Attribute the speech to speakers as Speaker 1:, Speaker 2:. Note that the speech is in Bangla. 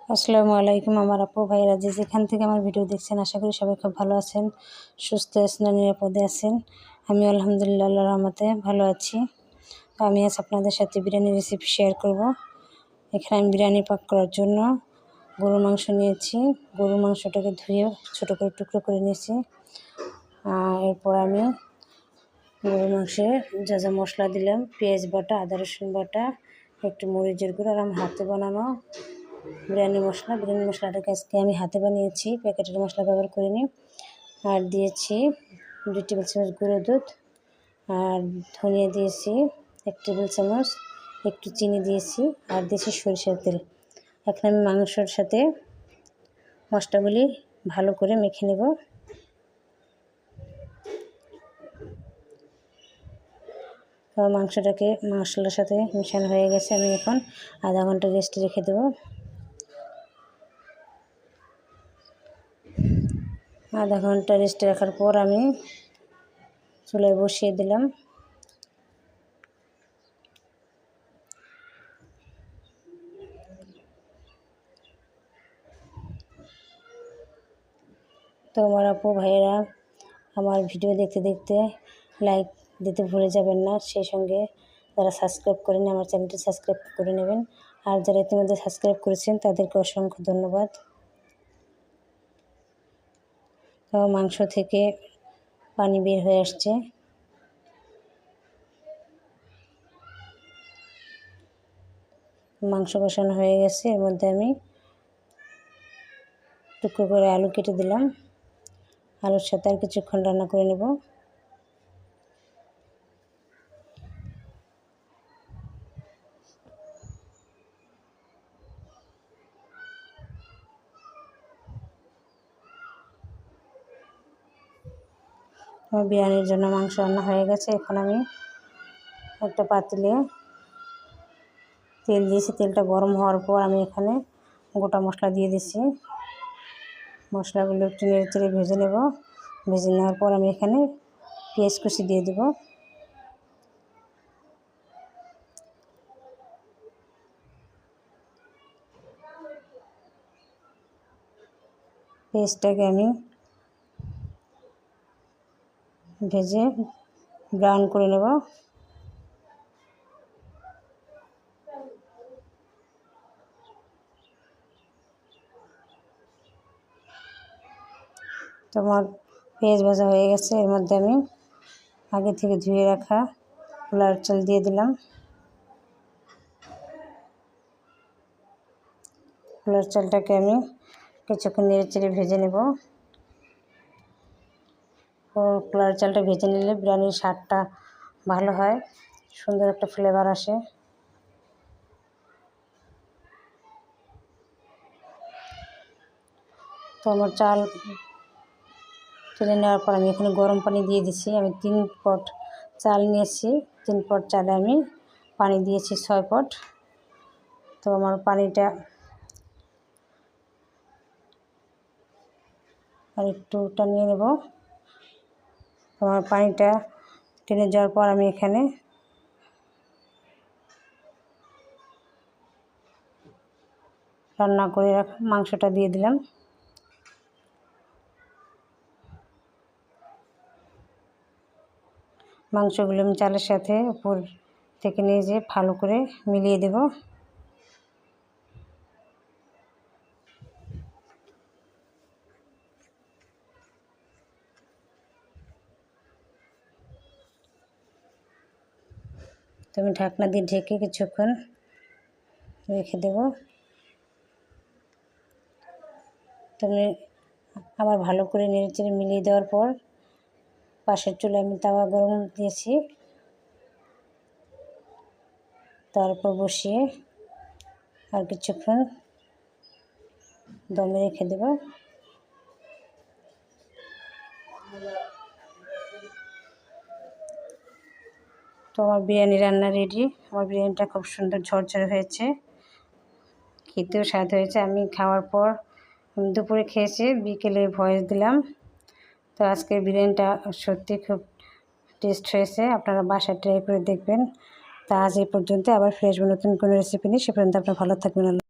Speaker 1: আসসালামু আলাইকুম আমার আপু ভাইয়েরা যেখান থেকে আমার ভিডিও দেখছেন আশা করি সবাই খুব ভালো আছেন, সুস্থ আছেন, নিরাপদে আছেন। আমি আলহামদুলিল্লাহ আল্লাহর রহমতে ভালো আছি। তো আমি আজ আপনাদের সাথে বিরিয়ানি রেসিপি শেয়ার করব। এখানে আমি বিরিয়ানি পাক করার জন্য গরুর মাংস নিয়েছি। গরুর মাংসটাকে ধুয়ে ছোটো করে টুকরো করে নিয়েছি। এরপর আমি গরুর মাংসে যা যা মশলা দিলাম, পেঁয়াজ বাটা, আদা রসুন বাটা, একটু মরিচের গুঁড়ো আর আমি হাতে বানানো বিরিয়ানি মশলাটাকে আজকে আমি হাতে বানিয়েছি, প্যাকেটের মশলা ব্যবহার করিনি। আর দিয়েছি 2 টেবিল চামচ গুঁড়ো দুধ, আর ধনিয়া দিয়েছি 1 টেবিল চামচ, একটু চিনি দিয়েছি, আর দিয়েছি সরিষার তেল। এখন আমি মাংসর সাথে মশলাগুলি ভালো করে মেখে নেব। মাংসটাকে মশলার সাথে মেশানো হয়ে গেছে। আমি এখন আধা ঘন্টা রেস্টে রেখে দেবো। আধা ঘন্টা রেস্টে রাখার পর আমি চুলায় বসিয়ে দিলাম। তো আমার আপু ভাইয়েরা আমার ভিডিও দেখতে দেখতে লাইক দিতে ভুলে যাবেন না। সেই সঙ্গে যারা সাবস্ক্রাইব করেন আমার চ্যানেলটি সাবস্ক্রাইব করে নেবেন। আর যারা ইতিমধ্যে সাবস্ক্রাইব করেছেন তাদেরকে অসংখ্য ধন্যবাদ। তো মাংস থেকে পানি বের হয়ে আসছে। মাংস কষানো হয়ে গেছে। এর মধ্যে আমি টুকরো করে আলু কেটে দিলাম। আলুর সাথে আর কিছুক্ষণ রান্না করে নেব। আমার বিরিয়ানির জন্য মাংস রান্না হয়ে গেছে। এখন আমি একটা পাতিলে তেল দিয়েছি। তেলটা গরম হওয়ার পর আমি এখানে গোটা মশলা দিয়ে দিচ্ছি। মশলাগুলো একটু নেড়ে চেড়ে ভেজে নেব। ভেজে নেওয়ার পর আমি এখানে পেঁয়াজ কুচি দিয়ে দেব। পেঁয়াজটাকে আমি ভেজে ব্রাউন করে নেব। তোমার পেঁয়াজ ভাজা হয়ে গেছে। এর মধ্যে আমি আগে থেকে ধুয়ে রাখা পোলার চাল দিয়ে দিলাম। পোলার চালটাকে আমি কিছুক্ষণ নেড়ে চেড়ে ভেজে নেব। পোলার চালটা ভেজে নিলে বিরিয়ানির স্বাদটা ভালো হয়, সুন্দর একটা ফ্লেভার আসে। তো আমার চাল তুলে নেওয়ার পর আমি এখানে গরম পানি দিয়ে দিচ্ছি। আমি 3 পট চাল নিয়েছি। 3 পট চালে আমি পানি দিয়েছি 6 পট। তো আমার পানিটা আর একটু টানিয়ে নেব। আমার পানিটা টেনে যাওয়ার পর আমি এখানে রান্না করে রাখা মাংসটা দিয়ে দিলাম। মাংসগুলো আমি চালের সাথে উপর থেকে নিয়ে যেয়ে ভালো করে মিলিয়ে দেব। তো আমি ঢাকনা দিয়ে ঢেকে কিছুক্ষণ রেখে দেব। তো আমি আবার ভালো করে নেড়ে চেড়ে মিলিয়ে দেওয়ার পর পাশের চুলায় আমি তাওয়া গরম দিয়েছি। তারপর বসিয়ে আর কিছুক্ষণ দমে রেখে দেব। তো আমার বিরিয়ানি রান্না রেডি। আমার বিরিয়ানিটা খুব সুন্দর ঝরঝরে হয়েছে, খেতেও স্বাদ হয়েছে। আমি খাওয়ার পর দুপুরে খেয়েছি, বিকেলে ভয়েস দিলাম। তো আজকের বিরিয়ানিটা সত্যি খুব টেস্ট হয়েছে। আপনারা বাসায় ট্রাই করে দেখবেন। তা আজ এই পর্যন্ত। আবার ফিরে আসবো নতুন কোনো রেসিপি নিয়ে। সে পর্যন্ত আপনারা ভালো থাকবেন।